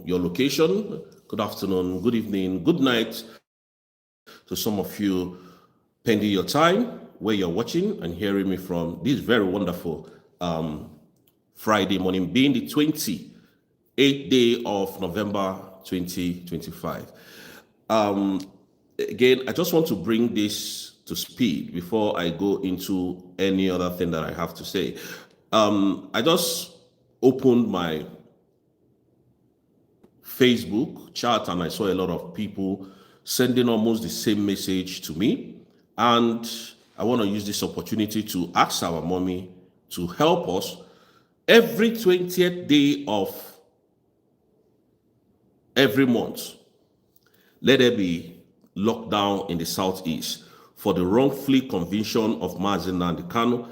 your location. Good afternoon, good evening, good night to some of you, pending your time, where you're watching and hearing me from this very wonderful Friday morning, being the 28th day of November 2025. Again, I just want to bring this to speed before I go into any other thing that I have to say. I just opened my Facebook chat and I saw a lot of people sending almost the same message to me. And I want to use this opportunity to ask our mommy to help us every 20th day of every month. Let there be lockdown in the southeast for the wrongfully conviction of Mazi Nnamdi Kanu.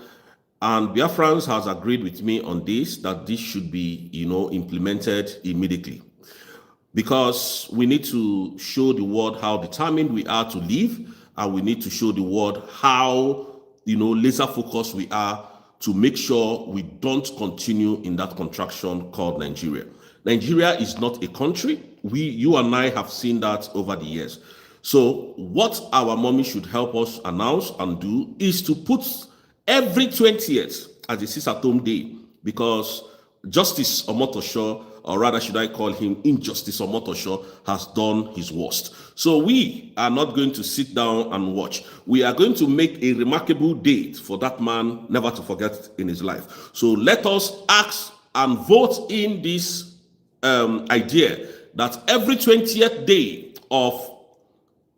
And Biafrans has agreed with me on this, that this should be, implemented immediately. Because we need to show the world how determined we are to live, and we need to show the world how, laser focused we are to make sure we don't continue in that contraction called Nigeria. Nigeria is not a country. You and I have seen that over the years. So what our mommy should help us announce and do is to put every 20th as a sit-at-home day, because Justice Omotosho, or rather should I call him Injustice Omotosho, has done his worst. So we are not going to sit down and watch. We are going to make a remarkable date for that man never to forget in his life. So let us ask and vote in this idea that every 20th day of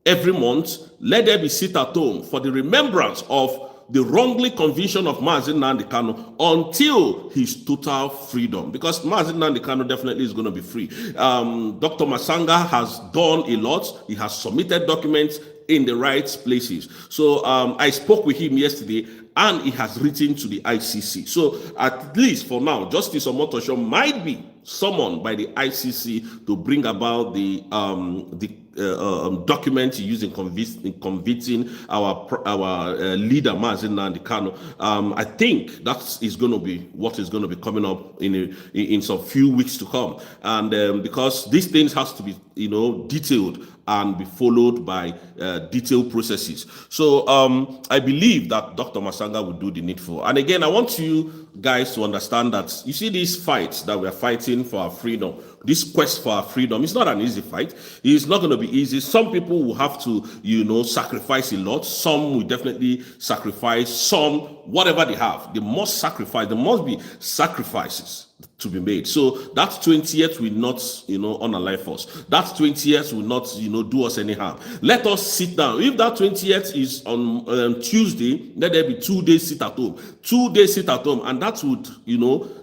every month, let there be sit at home for the remembrance of the wrongly conviction of Mazi Nnamdi Kanu until his total freedom. Because Mazi Nnamdi Kanu definitely is going to be free. Dr. Masanga has done a lot. He has submitted documents in the right places. So I spoke with him yesterday, and he has written to the ICC. So at least for now, Justice Omotosho might be summoned by the ICC to bring about the document used in convicting our leader Mazi Nnamdi Kanu. I think that is going to be what is going to be coming up in some few weeks to come, and because these things has to be detailed and be followed by detailed processes. So I believe that Dr. Masanga will do the needful. And again, I want you guys to understand that you see these fights that we are fighting for our freedom, this quest for our freedom, it's not an easy fight. It's not going to be easy. Some people will have to, sacrifice a lot. Some will definitely sacrifice. Some, whatever they have, they must sacrifice. There must be sacrifices to be made. So that 20th will not, unalive us. That 20th will not, do us any harm. Let us sit down. If that 20th is on Tuesday, let there be 2 days sit at home. 2 days sit at home, and that would,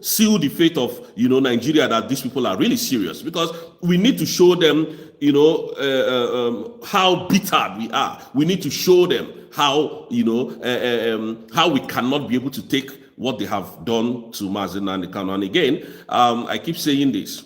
seal the fate of, Nigeria, that these people are really serious, because we need to show them, how bitter we are. We need to show them how, how we cannot be able to take what they have done to Mazi Nnamdi Kanu. And again, I keep saying this,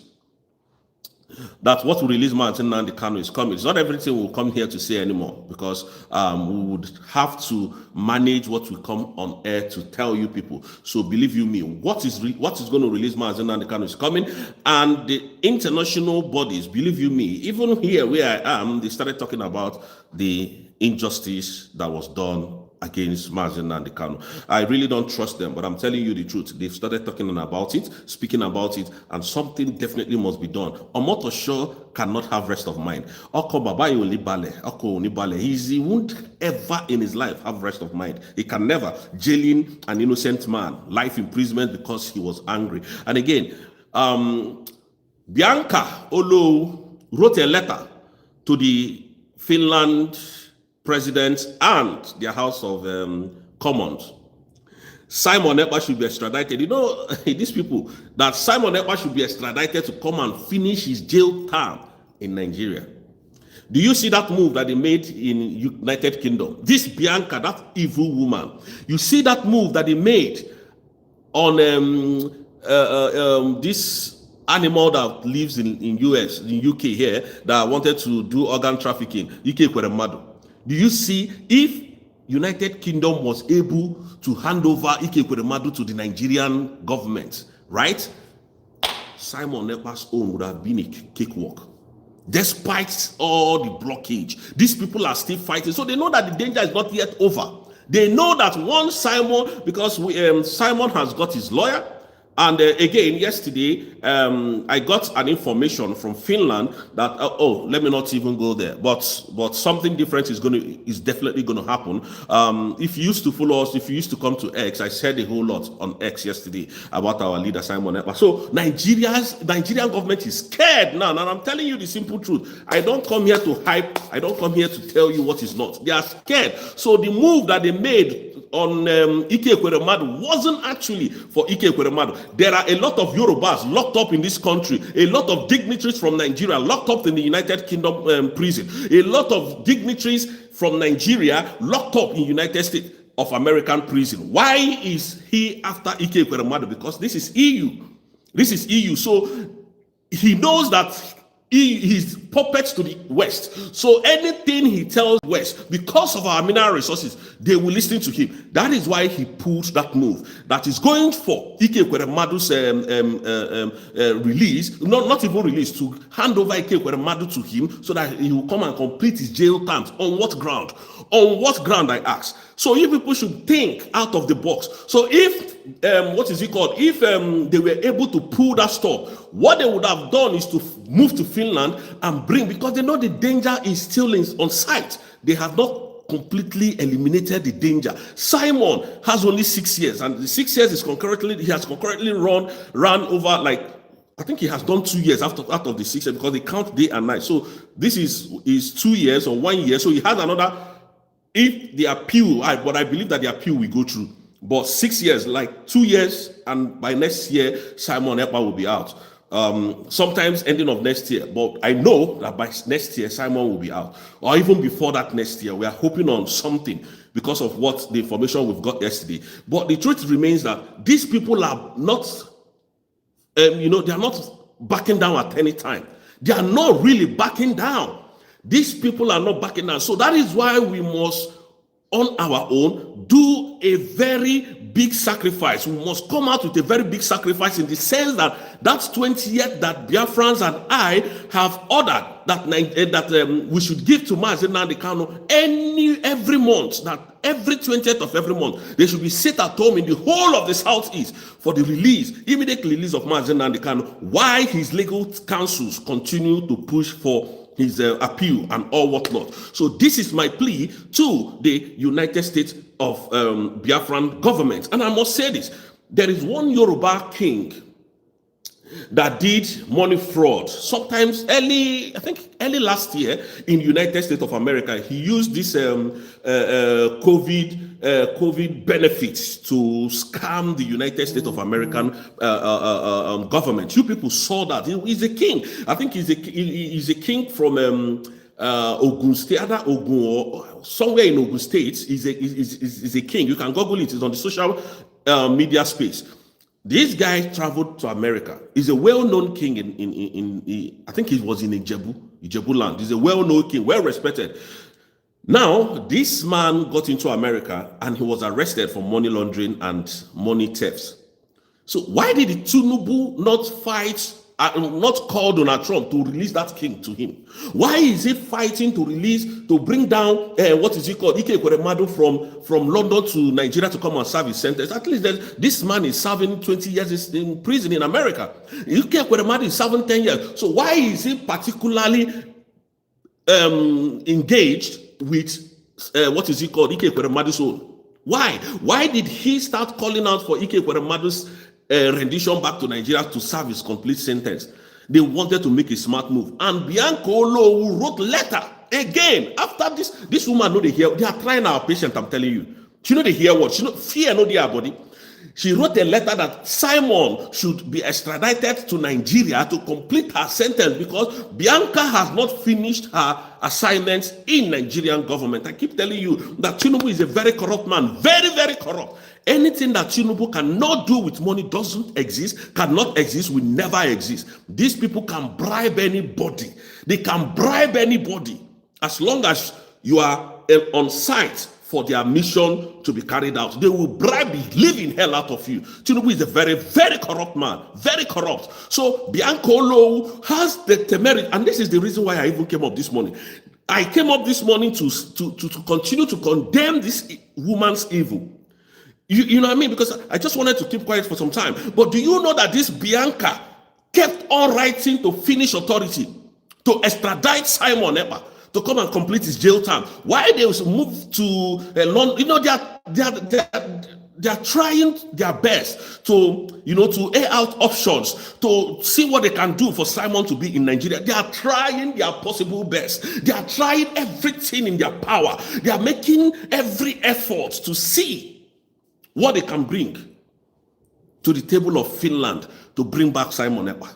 that what will release Mazi Nnamdi Kanu is coming. It's not everything we'll come here to say anymore, because we would have to manage what will come on air to tell you people. So believe you me, what is going to release Mazi Nnamdi Kanu is coming, and the international bodies, believe you me, even here where I am, they started talking about the injustice that was done against Mazi Nnamdi Kanu. I really don't trust them, but I'm telling you the truth. They've started talking about it, speaking about it, and something definitely must be done. Omotosho cannot have rest of mind. He won't ever in his life have rest of mind. He can never. Jailing an innocent man, life imprisonment because he was angry. And again, Bianca wrote a letter to the Finland president and their House of Commons. Simon Ekpa should be extradited. These people, that Simon Ekpa should be extradited to come and finish his jail term in Nigeria. Do you see that move that they made in United Kingdom? This Bianca, that evil woman, you see that move that they made on this animal that lives in US, in UK here, that wanted to do organ trafficking. UK Kweremadu. Do you see, if United Kingdom was able to hand over Ike Kweremadu to the Nigerian government, right? Simon Ekpa's own would have been a cakewalk. Despite all the blockage, these people are still fighting. So they know that the danger is not yet over. They know that once Simon, because Simon has got his lawyer, and again, yesterday, I got an information from Finland that let me not even go there. But something different is definitely gonna happen. If you used to follow us, if you used to come to X, I said a whole lot on X yesterday about our leader Simon Ekpa. So Nigerian government is scared now, and I'm telling you the simple truth. I don't come here to hype. I don't come here to tell you what is not. They are scared. So the move that they made on Ike Ekweremadu wasn't actually for Ike Ekweremadu. There are a lot of Yorubas locked up in this country, a lot of dignitaries from Nigeria locked up in the United Kingdom prison, a lot of dignitaries from Nigeria locked up in United States of American prison. Why is he after Ike Ekweremadu? Because this is EU. This is EU. So he knows that he's puppets to the West. So anything he tells West, because of our mineral resources, they will listen to him. That is why he pulled that move. That is going for Ike Ekweremadu's release, not even release, to hand over Ike Ekweremadu to him so that he will come and complete his jail terms. On what ground? On what ground, I ask? So you people should think out of the box. So if if they were able to pull that stop, what they would have done is to move to Finland and bring, because they know the danger is still on site. They have not completely eliminated the danger. Simon has only 6 years, and the 6 years he has concurrently ran over, like, I think he has done 2 years out of the 6 years, because they count day and night. So this is 2 years or 1 year. So he has another, if the appeal, but I believe that the appeal will go through. But 6 years, like 2 years, and by next year, Simon Ekpa will be out. Sometimes ending of next year. But I know that by next year, Simon will be out. Or even before that next year. We are hoping on something because of what the information we've got yesterday. But the truth remains that these people are not, they are not backing down at any time. They are not really backing down. These people are not backing down. So that is why we must, on our own, do a very big sacrifice. We must come out with a very big sacrifice, in the sense that that's 20th that Biafrans and I have ordered that we should give to Mazi Nnamdi Kanu every month, that every 20th of every month they should be sit at home in the whole of the Southeast for the immediate release of Mazi Nnamdi Kanu, while his legal counsels continue to push for his appeal and all whatnot. So this is my plea to the United States of Biafran government. And I must say this, there is one Yoruba king that did money fraud. Sometimes early last year in United States of America, he used this COVID benefits to scam the United States of American government. You people saw that. He's a king. I think he's a king from Ogun State, Ogun, or somewhere in Ogun State. He's a king. You can Google it. It's on the social media space. This guy traveled to America. He's a well-known king in I think he was in Ijebu land. He's a well-known king, well-respected. Now, this man got into America and he was arrested for money laundering and money thefts. So why did Tinubu not call Donald Trump to release that king to him? Why is he fighting to bring down Ike Ekweremadu from London to Nigeria to come and serve his sentence? At least this man is serving 20 years in prison in America. Ike Ekweremadu is serving 10 years. So why is he particularly engaged with Ike Ekweremadu's own? Why did he start calling out for Ike Ekweremadu's rendition back to Nigeria to serve his complete sentence? They wanted to make a smart move. And Bianca who wrote letter again after this woman know they are trying our patient. I'm telling you, she know they hear what, she know fear know their body. She wrote a letter that Simon should be extradited to Nigeria to complete her sentence, because Bianca has not finished her assignments in Nigerian government. I keep telling you that Tinubu is a very corrupt man, very, very corrupt. Anything that Tinubu cannot do with money cannot exist, will never exist. These people can bribe anybody. They can bribe anybody as long as you are on site for their mission to be carried out. They will bribe the living hell out of you. Tinubu is a very, very corrupt man. Very corrupt. So Bianca has the temerity, and this is the reason why I even came up this morning. I came up this morning to continue to condemn this woman's evil. You know what I mean? Because I just wanted to keep quiet for some time. But do you know that this Bianca kept on writing to Finnish authority to extradite Simon Ekpa to come and complete his jail term? Why they moved to London? You know, they are trying their best to, you know, to air out options to see what they can do for Simon to be in Nigeria. They are trying their possible best. They are trying everything in their power. They are making every effort to see what they can bring to the table of Finland to bring back Simon Ekpa.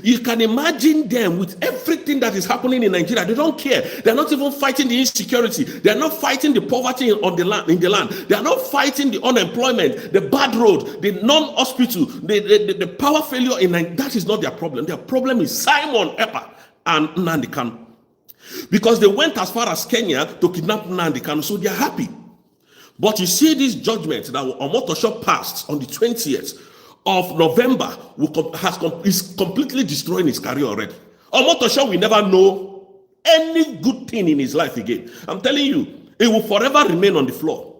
You can imagine them with everything that is happening in Nigeria. They don't care. They're not even fighting the insecurity. They're not fighting the poverty on the land, in the land. They're not fighting the unemployment, the bad road, the non-hospital, the power failure in Nigeria. That is not their problem. Their problem is Simon Ekpa and Nnamdi Kanu. Because they went as far as Kenya to kidnap Nnamdi Kanu, so they're happy. But you see this judgment that Omotosho passed on the 20th of November is completely destroying his career already. Omotosho will never know any good thing in his life again. I'm telling you, it will forever remain on the floor.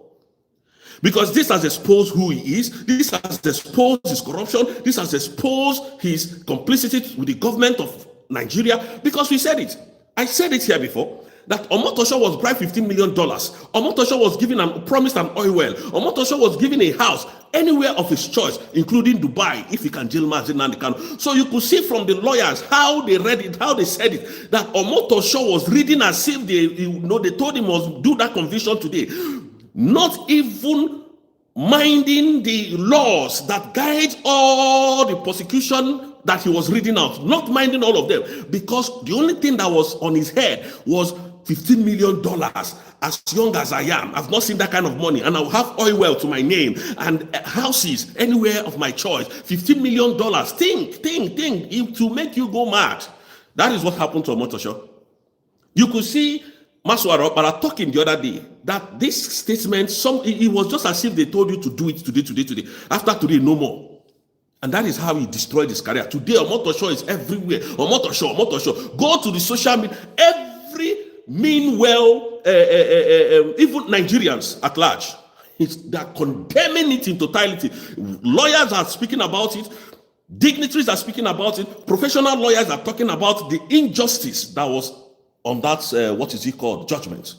Because this has exposed who he is, this has exposed his corruption, this has exposed his complicity with the government of Nigeria. Because we said it. I said it here before, that Omotosho was bribed $15 million. Omotosho was given and promised an oil well. Omotosho was given a house anywhere of his choice, including Dubai, if he can jail Nnamdi Kanu. So you could see from the lawyers how they read it, how they said it, that Omotosho was reading as if they told him must do that conviction today. Not even minding the laws that guide all the prosecution that he was reading out, not minding all of them, because the only thing that was on his head was $15 million. As young as I am, I've not seen that kind of money, and I'll have oil well to my name and houses anywhere of my choice. $15 million. Think, it to make you go mad. That is what happened to Omotosho. You could see Maswara Opara talking the other day that this statement, it was just as if they told you to do it today. After today, no more. And that is how he destroyed his career. Today, Omotosho is everywhere. Omotosho. Go to the social media. Meanwhile, even Nigerians at large, they're condemning it in totality. Lawyers are speaking about it. Dignitaries are speaking about it. Professional lawyers are talking about the injustice that was on that, what is it called, judgment.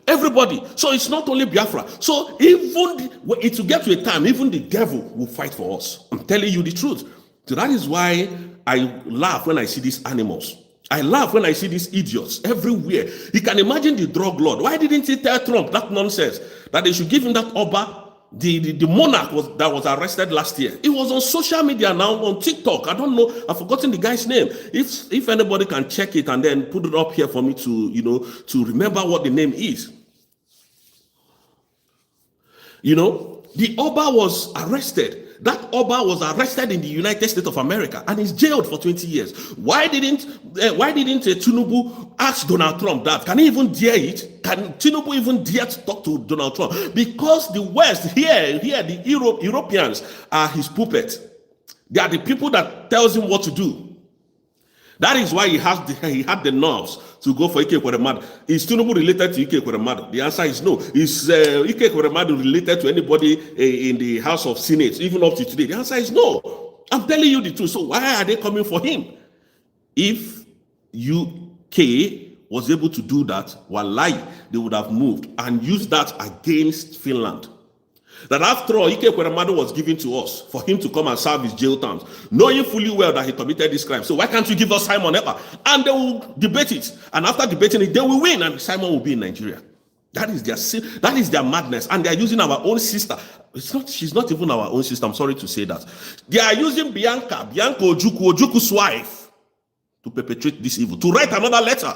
Everybody. So it's not only Biafra. So even it will get to a time, even the devil will fight for us. I'm telling you the truth. So that is why I laugh when I see these animals. I laugh when I see these idiots everywhere. You can imagine the drug lord. Why didn't he tell Trump that nonsense? That they should give him that Oba, the monarch that was arrested last year. It was on social media now, on TikTok. I don't know. I've forgotten the guy's name. If anybody can check it and then put it up here for me to remember what the name is. The Oba was arrested. That Oba was arrested in the United States of America and is jailed for 20 years. Why didn't Tinubu ask Donald Trump that? Can he even dare it? Can Tinubu even dare to talk to Donald Trump? Because the West, here, the Europeans are his puppet. They are the people that tells him what to do. That is why he had the nerves to go for Ike Ekweremadu. Is Tinubu related to Ike Ekweremadu? The answer is no. Is Ike Ekweremadu related to anybody in the House of Senate, even up to today? The answer is no. I'm telling you the truth. So why are they coming for him? If UK was able to do that, wallahi, they would have moved and used that against Finland. That after all, Ike Ekweremadu was given to us for him to come and serve his jail terms, knowing fully well that he committed this crime. So why can't you give us Simon Ekpa? And they will debate it. And after debating it, they will win, and Simon will be in Nigeria. That is their madness. And they are using our own sister. She's not even our own sister. I'm sorry to say that. They are using Bianca Ojuku's wife, to perpetrate this evil, to write another letter.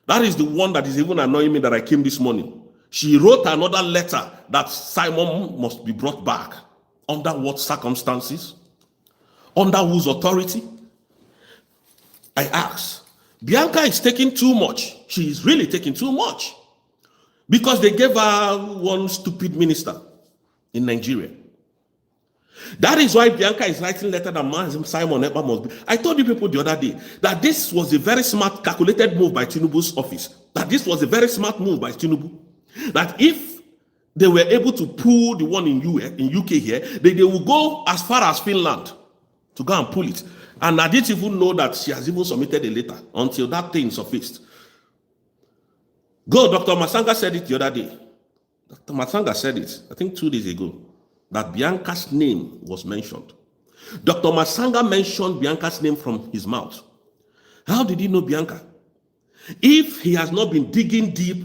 That is the one that is even annoying me that I came this morning. She wrote another letter that Simon must be brought back. Under what circumstances? Under whose authority? I ask. Bianca is taking too much. She is really taking too much. because they gave her one stupid minister in Nigeria. That is why Bianca is writing letter that Simon Ekpa must be. I told you people the other day that this was a very smart, calculated move by Tinubu's office. That this was a very smart move by Tinubu. That if they were able to pull the one in UK here, they will go as far as Finland to go and pull it. And I didn't even know that she has even submitted a letter until that thing surfaced. Dr. Masanga said it the other day. Dr. Masanga said it, I think 2 days ago, that Bianca's name was mentioned. Dr. Masanga mentioned Bianca's name from his mouth. How did he know Bianca? If he has not been digging deep,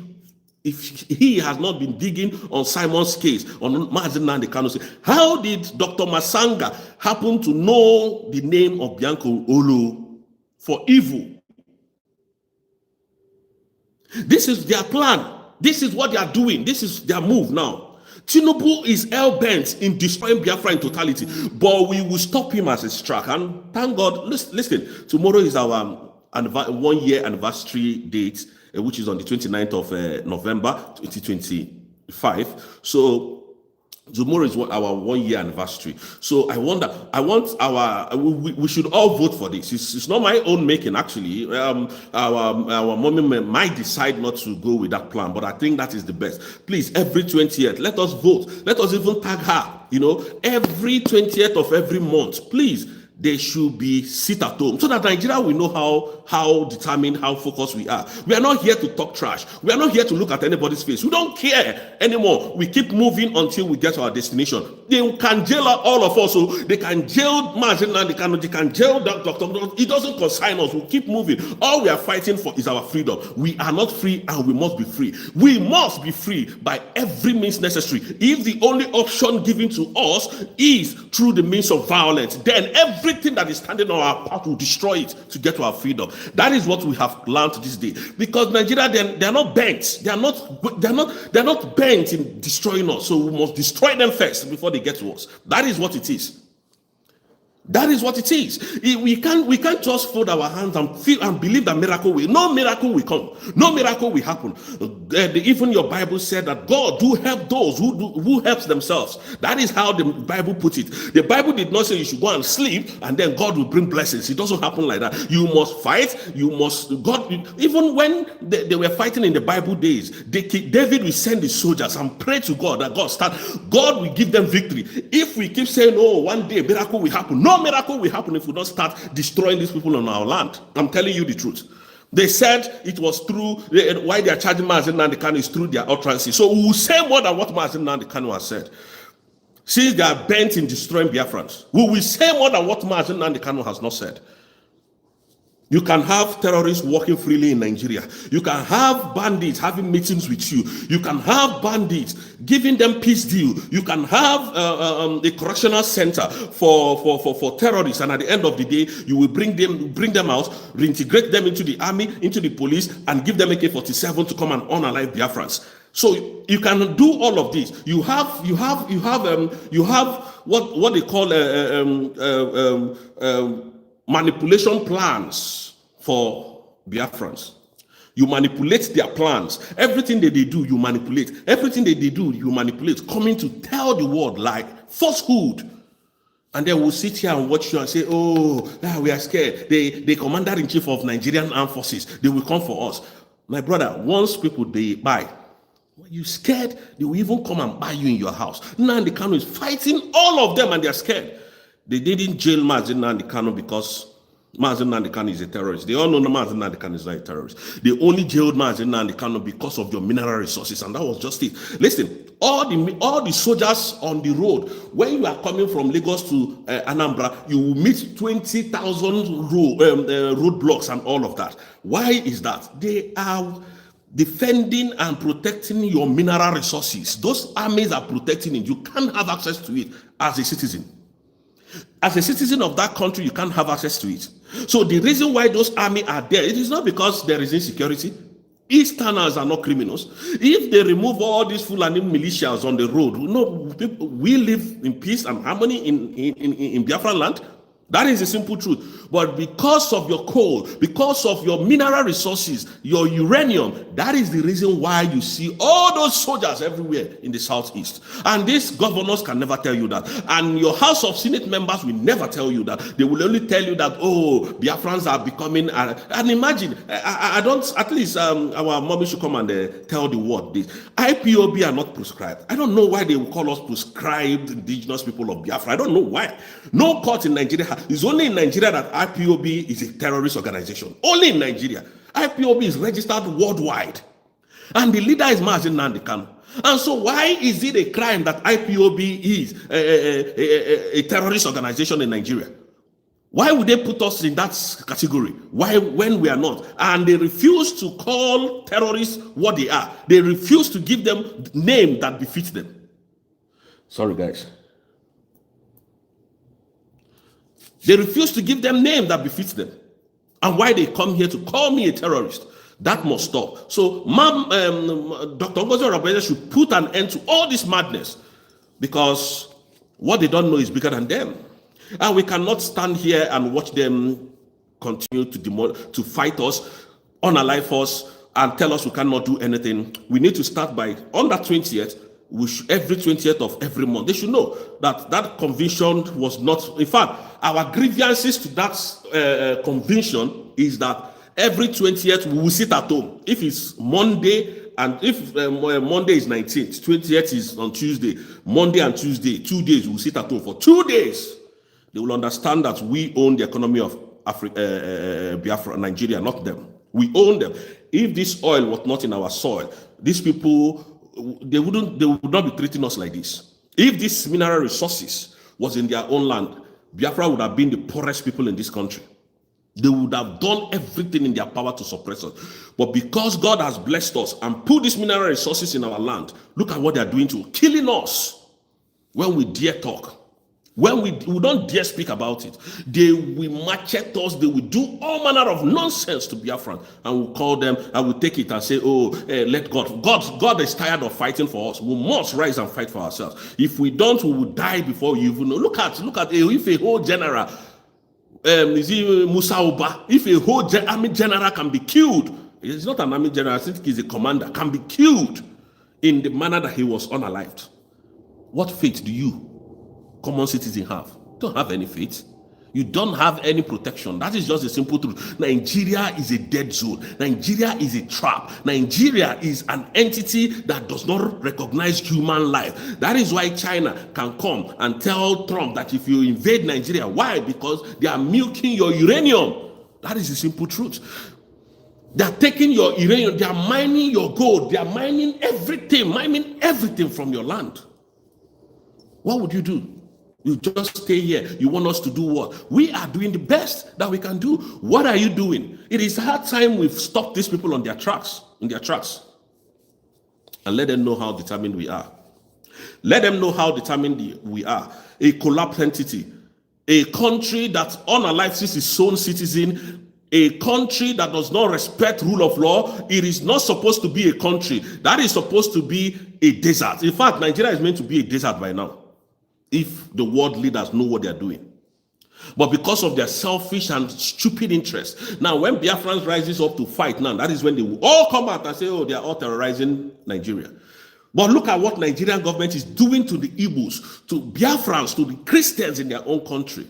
if he has not been digging on Simon's case, on Mazi Nnamdi Kanu's case, how did Dr. Masanga happen to know the name of Bianca Olu for evil? This is their plan. This is what they are doing. This is their move now. Tinubu is hell-bent in destroying Biafra in totality, but we will stop him as his track. And thank God, listen, tomorrow is our 1-year anniversary date, which is on the 29th of November 2025. So tomorrow is what our 1-year anniversary. So we should all vote for this. It's not my own making, actually. Our mommy might decide not to go with that plan, but I think that is the best. Please, every 20th, let us vote. Let us even tag her. Every 20th of every month, please. They should be sit at home so that Nigeria will know how determined, how focused we are. We are not here to talk trash. We are not here to look at anybody's face. We don't care anymore. We keep moving until we get to our destination. They can jail all of us. So they can jail Mazi Nnamdi Kanu. They can jail that doctor. It doesn't concern us. We keep moving. All we are fighting for is our freedom. We are not free and we must be free. We must be free by every means necessary. If the only option given to us is through the means of violence, then everything that is standing on our path will destroy it to get to our freedom. That is what we have learned this day. Because Nigeria, they are not bent. They are not bent in destroying us. So we must destroy them first before they get to us. That is what it is. That is what it is. We can't just fold our hands and feel and believe that no miracle will come. No miracle will happen. Even your Bible said that God do help those who helps themselves. That is how the Bible puts it. The Bible did not say you should go and sleep and then God will bring blessings. It doesn't happen like that. You must fight. Even when they were fighting in the Bible days, David will send the soldiers and pray to God that God will give them victory. If we keep saying, oh, one day miracle will happen, no miracle will happen if we don't start destroying these people on our land. I'm telling you the truth. They said it was through why they are charging Mazi Nnamdi Kanu is through their utterances. So we will say more than what Mazi Nnamdi Kanu has said. Since they are bent in destroying Biafrans, we will say more than what Mazi Nnamdi Kanu has not said. You can have terrorists walking freely in Nigeria. You can have bandits having meetings with you. You can have bandits giving them peace deal. You can have a correctional center for terrorists, and at the end of the day, you will bring them out, reintegrate them into the army, into the police, and give them AK-47 to come and unalive Biafrans. So you can do all of this. You have what they call manipulation plans for Biafrans. You manipulate their plans. Everything that they do, you manipulate. Everything that they do, you manipulate. Coming to tell the world like falsehood. And then we'll sit here and watch you and say, oh, we are scared. The commander-in-chief of Nigerian armed forces, they will come for us. My brother, once people, they buy, when you're scared, they will even come and buy you in your house. Nnamdi Kanu is fighting all of them and they're scared. They didn't jail Mazi Nnamdi Kanu because Mazi Nnamdi Kanu is a terrorist. They all know that Mazi Nnamdi Kanu is not a terrorist. They only jailed Mazi Nnamdi Kanu because of your mineral resources, and that was just it. Listen, all the soldiers on the road, when you are coming from Lagos to Anambra, you will meet 20,000 roadblocks and all of that. Why is that? They are defending and protecting your mineral resources. Those armies are protecting it. You can't have access to it as a citizen. As a citizen of that country, you can't have access to it. So the reason why those armies are there, it is not because there is insecurity. Easterners are not criminals. If they remove all these Fulani militias on the road, we live in peace and harmony in Biafra land. That is the simple truth. But because of your coal, because of your mineral resources, your uranium, that is the reason why you see all those soldiers everywhere in the southeast. And these governors can never tell you that. And your House of Senate members will never tell you that. They will only tell you that, oh, Biafrans are becoming... and imagine, I don't... At least our mommy should come and tell the world this. IPOB are not prescribed. I don't know why they will call us prescribed indigenous people of Biafra. I don't know why. No court in Nigeria... It's only in Nigeria that IPOB is a terrorist organization. Only in Nigeria. IPOB is registered worldwide. And the leader is Mazi Nnamdi Kanu. And so why is it a crime that IPOB is a terrorist organization in Nigeria? Why would they put us in that category? Why, when we are not? And they refuse to call terrorists what they are. They refuse to give them name that befits them. Sorry, guys. They refuse to give them name that befits them. And why they come here to call me a terrorist, that must stop. So Dr. Ngozi Orebeze should put an end to all this madness, because what they don't know is bigger than them. And we cannot stand here and watch them continue to fight us, unalive us, and tell us we cannot do anything. We need to start by, on that 20th, every 20th of every month, they should know that that convention was not, in fact, our grievances to that convention is that every 20th we will sit at home. If it's Monday, and if Monday is 19th, 20th is on Tuesday, Monday and Tuesday, 2 days, we will sit at home for 2 days. They will understand that we own the economy of Biafra, Nigeria, not them. We own them. If this oil was not in our soil, these people, they would not be treating us like this. If these mineral resources was in their own land, Biafra would have been the poorest people in this country. They would have done everything in their power to suppress us. But because God has blessed us and put these mineral resources in our land, look at what they are doing to killing us. When we dare talk, when we don't dare speak about it, they will machete us, they will do all manner of nonsense to Biafran, and we'll call them, and we'll take it and say, oh, let God is tired of fighting for us. We must rise and fight for ourselves. If we don't, we will die before you even know. Look at if a whole general, is it Musa Oba, if a whole army general can be killed, it's not an army general, I think he's a commander, can be killed in the manner that he was unalived. What fate do you, common citizen, have? You don't have any faith. You don't have any protection. That is just a simple truth. Nigeria is a dead zone. Nigeria is a trap. Nigeria is an entity that does not recognize human life. That is why China can come and tell Trump that if you invade Nigeria, why? Because they are milking your uranium. That is the simple truth. They are taking your uranium, they are mining your gold, they are mining everything from your land. What would you do? You just stay here. You want us to do what? We are doing the best that we can do. What are you doing? It is hard time we've stopped these people on their tracks, and let them know how determined we are. Let them know how determined we are. A collapsed entity, a country that unalives its own citizen, a country that does not respect rule of law. It is not supposed to be a country. That is supposed to be a desert. In fact, Nigeria is meant to be a desert by now, if the world leaders know what they are doing. But because of their selfish and stupid interests, now when Biafrans rises up to fight now, that is when they will all come out and say, oh, they are all terrorizing Nigeria. But look at what Nigerian government is doing to the Igbos, to Biafrans, to the Christians in their own country.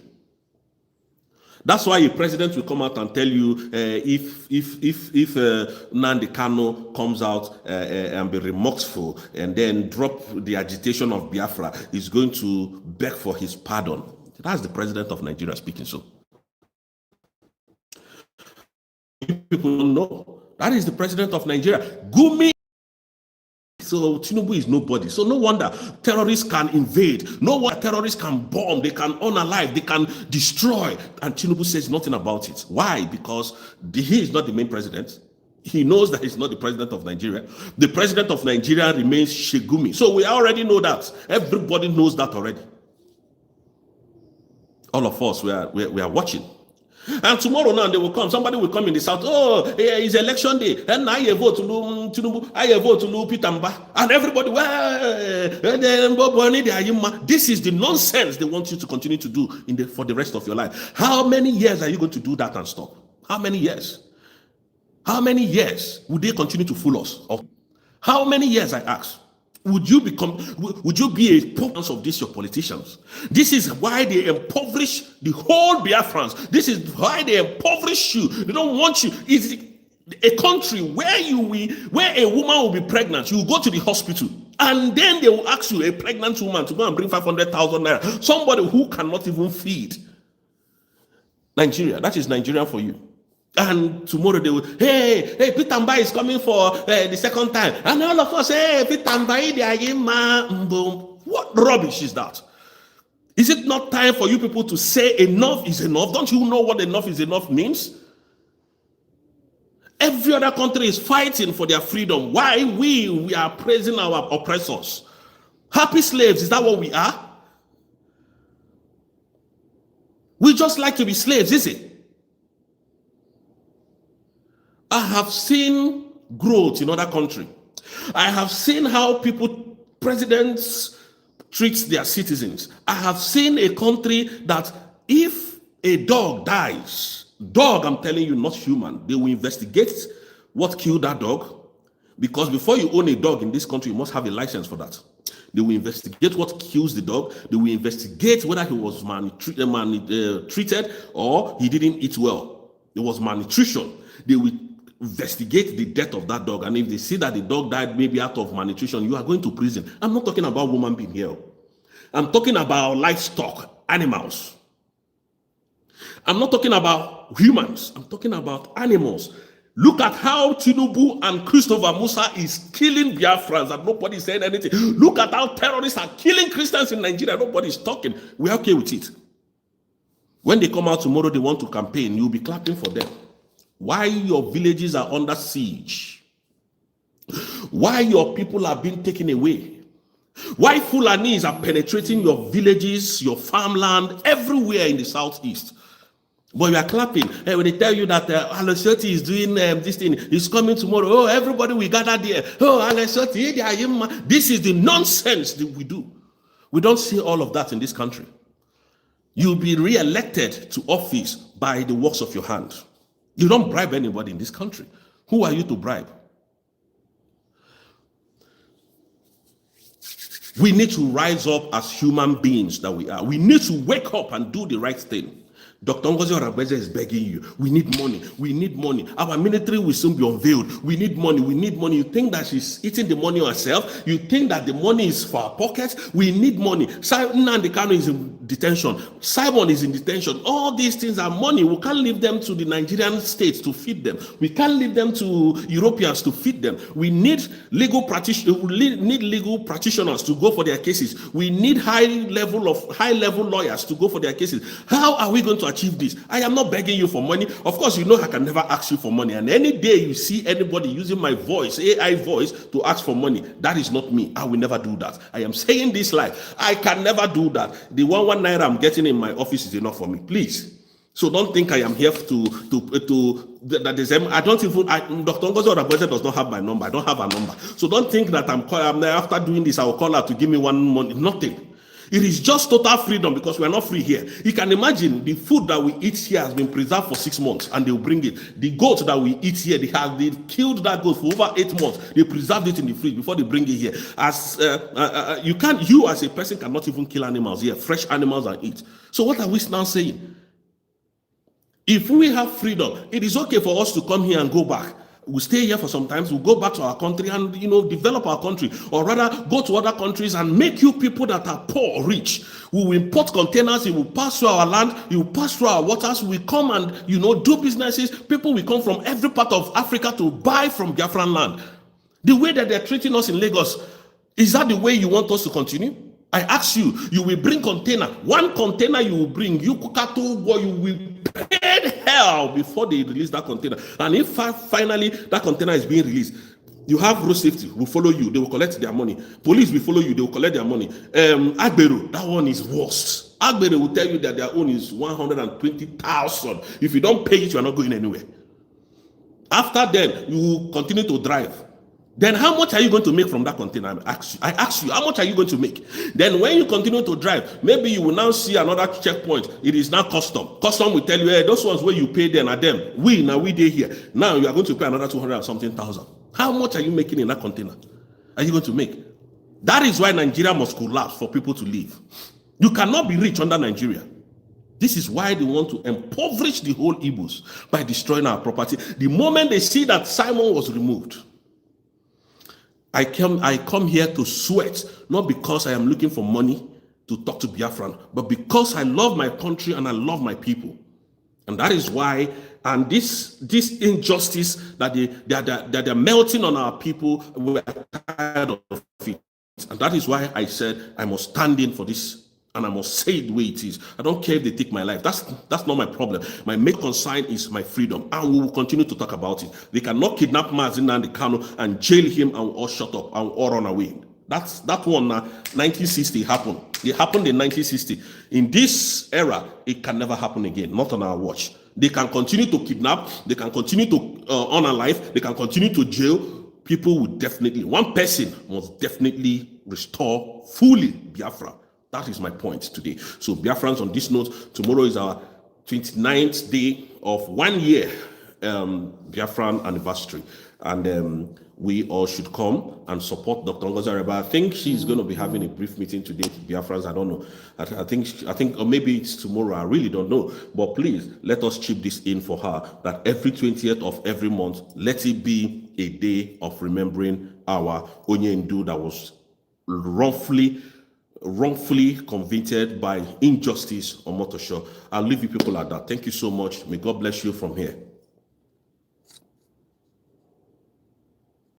That's why a president will come out and tell you if Nnamdi Kanu comes out and be remorseful and then drop the agitation of Biafra, he's going to beg for his pardon. That's the president of Nigeria speaking. So people don't know. That is the president of Nigeria. Gumi. So Tinubu is nobody. So no wonder terrorists can invade. No wonder terrorists can bomb. They can unalive. They can destroy. And Tinubu says nothing about it. Why? Because he is not the main president. He knows that he's not the president of Nigeria. The president of Nigeria remains Shegumi. So we already know that. Everybody knows that already. All of us, we are watching. And tomorrow now they will come. Somebody will come in the south. Oh, it's election day. And I vote to Tinubu. I vote to Peter Mba. And everybody, this is the nonsense they want you to continue to do for the rest of your life. How many years are you going to do that and stop? How many years? How many years would they continue to fool us? How many years, I ask? Would you be a proponent of this, your politicians? This is why they impoverish the whole Biafrans. This is why they impoverish you. They don't want you. It's a country where a woman will be pregnant. You will go to the hospital, and then they will ask you, a pregnant woman, to go and bring 500,000 naira. Somebody who cannot even feed. Nigeria, that is Nigerian for you. And tomorrow they will, hey, Peter Mba is coming for the second time. And all of us, hey, Peter Mba, what rubbish is that? Is it not time for you people to say enough is enough? Don't you know what enough is enough means? Every other country is fighting for their freedom. Why we are praising our oppressors? Happy slaves, is that what we are? We just like to be slaves, is it? I have seen growth in other countries. I have seen how presidents treat their citizens. I have seen a country that if a dog dies, I'm telling you, not human, they will investigate what killed that dog. Because before you own a dog in this country, you must have a license for that. They will investigate what kills the dog. They will investigate whether he was treated or he didn't eat well. There was malnutrition. They will investigate the death of that dog, and if they see that the dog died maybe out of malnutrition, you are going to prison. I'm not talking about woman being here. I'm talking about livestock, animals. I'm not talking about humans. I'm talking about animals. Look at how Tinubu and Christopher Musa is killing Biafrans and nobody is saying anything. Look at how terrorists are killing Christians in Nigeria. Nobody is talking. We're okay with it. When they come out tomorrow, they want to campaign. You'll be clapping for them. Why your villages are under siege? Why your people are being taken away? Why Fulanis are penetrating your villages, your farmland, everywhere in the southeast? But you are clapping. Hey, when they tell you that Alessoti is doing this thing, he's coming tomorrow. Oh, everybody will gather there. Oh, Alessoti, this is the nonsense that we do. We don't see all of that in this country. You'll be re-elected to office by the works of your hand. You don't bribe anybody in this country. Who are you to bribe? We need to rise up as human beings that we are. We need to wake up and do the right thing. Dr. Ngozi Orabeze is begging you. We need money. We need money. Our military will soon be unveiled. We need money. We need money. You think that she's eating the money herself? You think that the money is for our pockets? We need money. Nnamdi Kanu is in detention. Simon is in detention. All these things are money. We can't leave them to the Nigerian states to feed them. We can't leave them to Europeans to feed them. We need legal practitioners to go for their cases. We need high level lawyers to go for their cases. How are we going to achieve this? I am not begging you for money. Of course, you know I can never ask you for money. And any day you see anybody using my voice, AI voice, to ask for money, that is not me. I will never do that. I am saying this live. I can never do that. The 1 naira I'm getting in my office is enough for me. Please. So don't think I am here that is. I don't even. Dr. Ngozi Orabeze does not have my number. I don't have a number. So don't think that I'm after doing this, I will call her to give me one money. Nothing. It is just total freedom because we are not free here. You can imagine the food that we eat here has been preserved for 6 months and they will bring it. The goat that we eat here, they killed that goat for over 8 months. They preserved it in the fridge before they bring it here. You as a person cannot even kill animals here, fresh animals, and eat. So what are we now saying? If we have freedom, it is okay for us to come here and go back. We'll stay here for some time. We'll go back to our country and, develop our country. Or rather, go to other countries and make you people that are poor rich. We will import containers. It will pass through our land. It will pass through our waters. We come and, do businesses. People will come from every part of Africa to buy from Biafran land. The way that they're treating us in Lagos, is that the way you want us to continue? I ask you, you will bring container. One container you will bring. You will pay hell before they release that container. And if finally that container is being released, you have road safety will follow you. They will collect their money. Police will follow you. They will collect their money. Agberu, that one is worse. Agbere will tell you that their own is 120,000. If you don't pay it, you are not going anywhere. After then, you will continue to drive. Then how much are you going to make from that container? I ask you, how much are you going to make? Then when you continue to drive, maybe you will now see another checkpoint. It is now custom. Custom will tell you, hey, those ones where you pay them are them. We day here. Now you are going to pay another 200 and something thousand. How much are you making in that container? Are you going to make? That is why Nigeria must collapse for people to live. You cannot be rich under Nigeria. This is why they want to impoverish the whole Igbos by destroying our property. The moment they see that Simon was removed, I come here to sweat, not because I am looking for money to talk to Biafran, but because I love my country and I love my people. And that is why, and this injustice that they're melting on our people, we're tired of it. And that is why I said I must stand in for this, and I must say it the way it is. I don't care if they take my life. That's not my problem. My main concern is my freedom, and we will continue to talk about it. They cannot kidnap Mazi Nnamdi Kanu and jail him and all shut up and all run away. That one, 1960 happened. It happened in 1960. In this era, it can never happen again. Not on our watch. They can continue to kidnap. They can continue to honor life. They can continue to jail. People will definitely, one person must definitely restore fully Biafra. That is my point today. So Biafrans, on this note, tomorrow is our 29th day of 1 year Biafran anniversary. And we all should come and support Dr. Ngozi Areba. I think she's going to be having a brief meeting today to Biafrans. I don't know. I think, or maybe it's tomorrow. I really don't know. But please, let us chip this in for her, that every 20th of every month, let it be a day of remembering our Onyendu that was wrongfully convicted by injustice on Motosho. I'll leave you people at that. Thank you so much. May God bless you from here.